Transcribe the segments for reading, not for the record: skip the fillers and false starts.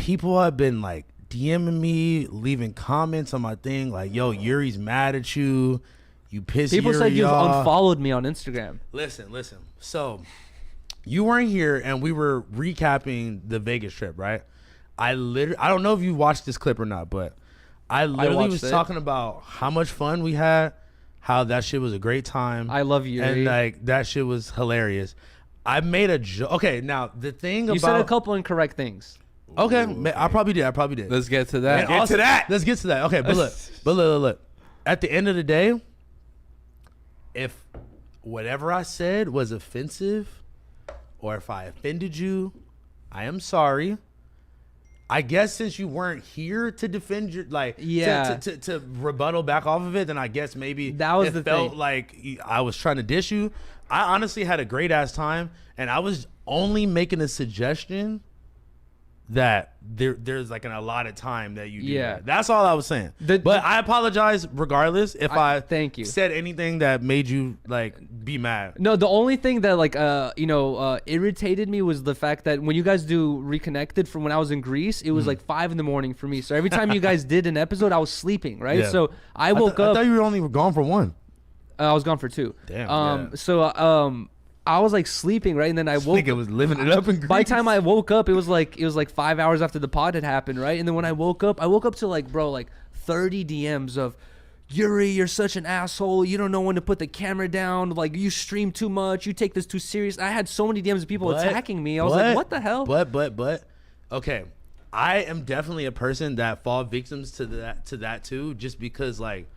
people have been like DMing me, leaving comments on my thing, like, "Yo, Yuri's mad at you. You pissed People Yuriy said you've off." unfollowed me on Instagram. Listen. So, you weren't here, and we were recapping the Vegas trip, right? I don't know if you watched this clip or not, but I literally was talking about how much fun we had, how that shit was a great time. I love you, and like that shit was hilarious. I made a joke. Okay, now the thing about you said a couple incorrect things. Okay, I probably did. Let's get to that. Let's get to that. Okay, but look. At the end of the day, if whatever I said was offensive, or if I offended you, I am sorry. I guess since you weren't here to defend your to rebuttal back off of it, then I guess maybe that was the felt thing. like I was trying to dish you. I honestly had a great ass time, and I was only making a suggestion that there's like an allotted time that you do that. That's all I was saying. But I apologize regardless if I thank you said anything that made you like be mad. No, the only thing that like irritated me was the fact that when you guys do Reconnected from when I was in Greece, it was like 5 a.m. for me. So every time you guys did an episode, I was sleeping, right? Yeah. So I woke up. I thought you were only gone for 1. I was gone for 2. Damn. So I was like sleeping, right? And then I woke up. Nigga was living it up in Greece. By the time I woke up, it was like 5 hours after the pod had happened, right? And then when I woke up to like 30 DMs of, "Yuriy, you're such an asshole. You don't know when to put the camera down. Like, you stream too much. You take this too serious." I had so many DMs of people attacking me. I was like, what the hell? But okay. I am definitely a person that fall victims to that too, just because like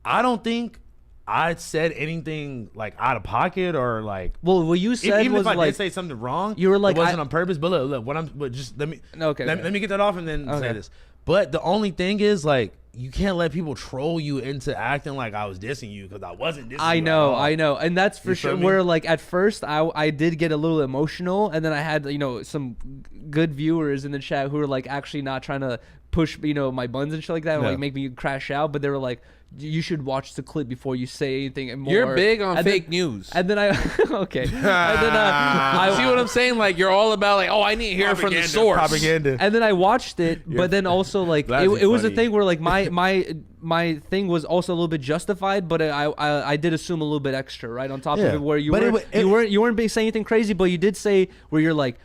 I don't think I said anything like out of pocket or like. Well, what you said even was if I like did say something wrong, you were like, it wasn't on purpose. But look, what I'm. But just let me. Okay. Let me get that off and then say this. But the only thing is like you can't let people troll you into acting like I was dissing you because I wasn't dissing you. I know, and that's for sure. Where like at first I did get a little emotional, and then I had some good viewers in the chat who were like actually not trying to push my buns and shit like that, or like make me crash out, but they were like, you should watch the clip before you say anything and more. You're big on fake news. And then I okay. And then I see what I'm saying? Like you're all about like, I need to hear from the source. Propaganda. And then I watched it, but then also like it was a thing where like my thing was also a little bit justified, but I did assume a little bit extra, right, on top of it, where you weren't saying anything crazy, but you did say where you're like,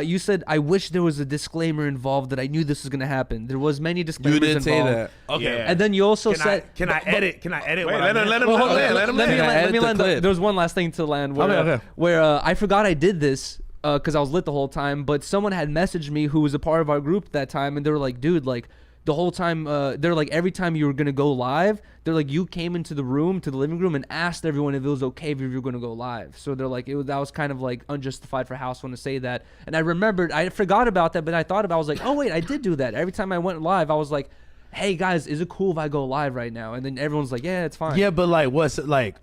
you said, "I wish there was a disclaimer involved that I knew this was going to happen." There was many disclaimers involved. You did say that. Okay. Yeah. And then you also said... Can I edit? Wait, let him land. Let me land. There was one last thing to land where I forgot I did this because I was lit the whole time, but someone had messaged me who was a part of our group that time, and they were like, "Dude, like, the whole time, they're like, every time you were going to go live, they're like, you came into the living room and asked everyone if it was okay if you were going to go live." So they're like, that was kind of like unjustified for House One to say that. And I remembered, I forgot about that, but I thought about it, I was like, oh wait, I did do that. Every time I went live, I was like, "Hey guys, is it cool if I go live right now?" And then everyone's like, "Yeah, it's fine." Yeah, but like, what's like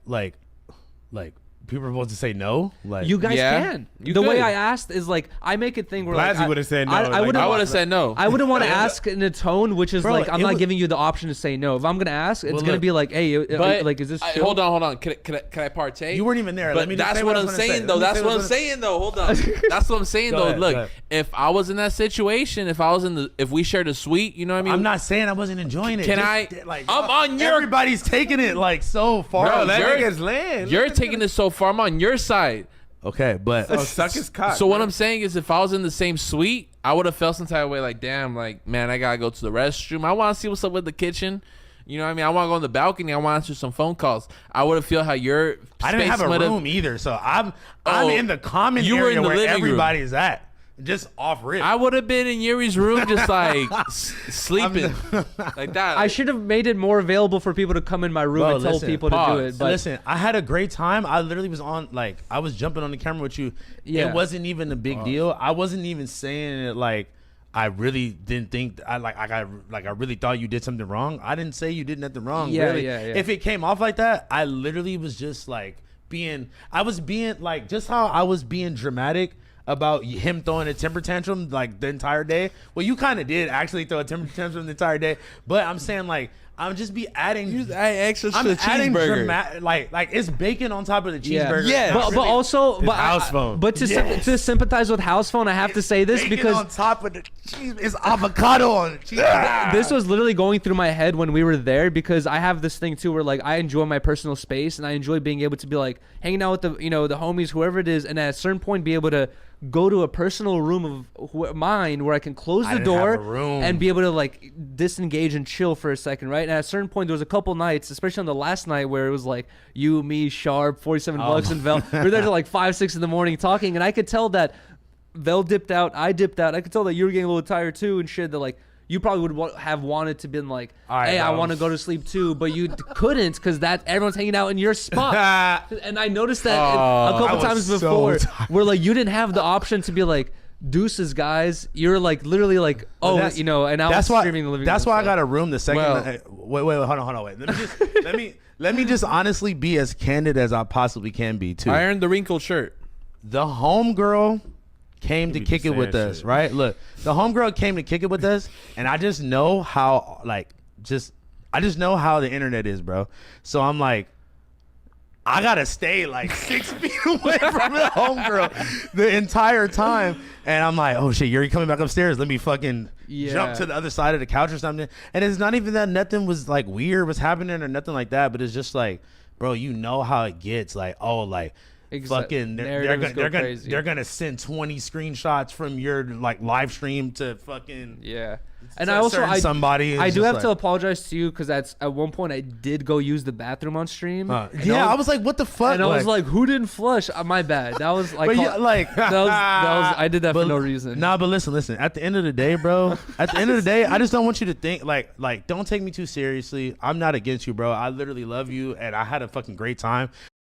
people are supposed to say no? Like you guys can. The way I asked is like, I make a thing where Blasey would have said no. I would have said no. I wouldn't want to ask in a tone which is like, I'm not giving you the option to say no. If I'm gonna ask, it's gonna be like, "Hey, like, is this chill?" Hold on. Can I partake? You weren't even there. But that's what I'm saying though. That's what I'm saying though. Hold on. That's what I'm saying though. Look, if I was in that situation, if we shared a suite, you know what I mean? I'm not saying I wasn't enjoying it. Can I? Like, I'm on your. Everybody's taking it like so far. Bro, that nigga's land. You're taking it so far. I'm on your side. Okay, but suck his cock. So what I'm saying is, if I was in the same suite, I would have felt some type of way. Like, damn, like, man, I gotta go to the restroom. I want to see what's up with the kitchen. You know what I mean? I want to go on the balcony. I want to answer some phone calls. I would have feel how your I didn't have a room either, so I'm in the common area where everybody's at. Just off rip. I would have been in Yuri's room just like sleeping like that. I should have made it more available for people to come in my room and tell people to do it. But listen, I had a great time. I literally was on, like, I was jumping on the camera with you. Yeah. It wasn't even a big deal. I wasn't even saying it like I really didn't think I really thought you did something wrong. I didn't say you did nothing wrong. Yeah, really. yeah. If it came off like that, I literally was just like I was being like, just how I was being dramatic about him throwing a temper tantrum like the entire day. Well, you kind of did actually throw a temper tantrum the entire day, but I'm saying like I'm just be adding. You just add extra to I'm the adding cheeseburger. like it's bacon on top of the Yeah. cheeseburger. Yes. But also, It's house phone. But to sympathize with house phone, I have to say this Bacon because on top of the cheese is avocado on the cheeseburger. this was literally going through my head when we were there, because I have this thing too where like I enjoy my personal space and I enjoy being able to be like hanging out with the the homies, whoever it is, and at a certain point be able to go to a personal room of mine where I can close the didn't have door a room. and be able to like disengage and chill for a second, right? And at a certain point, there was a couple nights, especially on the last night, where it was like you, me, Sharp, 47 bucks, and Vel. We were there till like 5, 6 in the morning talking, and I could tell that Vel dipped out, I dipped out. I could tell that you were getting a little tired too and shit. That like you probably would have wanted to been like, All right, hey, I bro. want to go to sleep too, but you couldn't because that everyone's hanging out in your spot. And I noticed that a couple I was times so before, tired. where like you didn't have the option to be like, deuces, guys. You're like literally like, oh, that's- and I was streaming in the living room. That's why I so. got a room the second. Well- wait, hold on, wait. Let me just honestly be as candid as I possibly can be too. I earned the wrinkled shirt. The homegirl came to be kick it with saying us, shit. right? Look, the homegirl came to kick it with us, and I just know how I just know how the internet is, bro. So I'm like, I gotta stay like 6 feet away from the homegirl the entire time. And I'm like, oh shit, Yuri coming back upstairs. Let me fucking jump to the other side of the couch or something. And it's not even that nothing was like weird was happening or nothing like that, but it's just like, bro, you know how it gets. Like, oh, like fucking they're gonna send 20 screenshots from your like live stream to fucking And I also somebody. I do have to apologize to you because that's at one point I did go use the bathroom on stream. I was like, what the fuck? And I was like, who didn't flush? My bad. That was like, that was I did that for no reason. Nah, but listen. At the end of the day, bro. At the end of the day, I just don't want you to think like don't take me too seriously. I'm not against you, bro. I literally love you, and I had a fucking great time.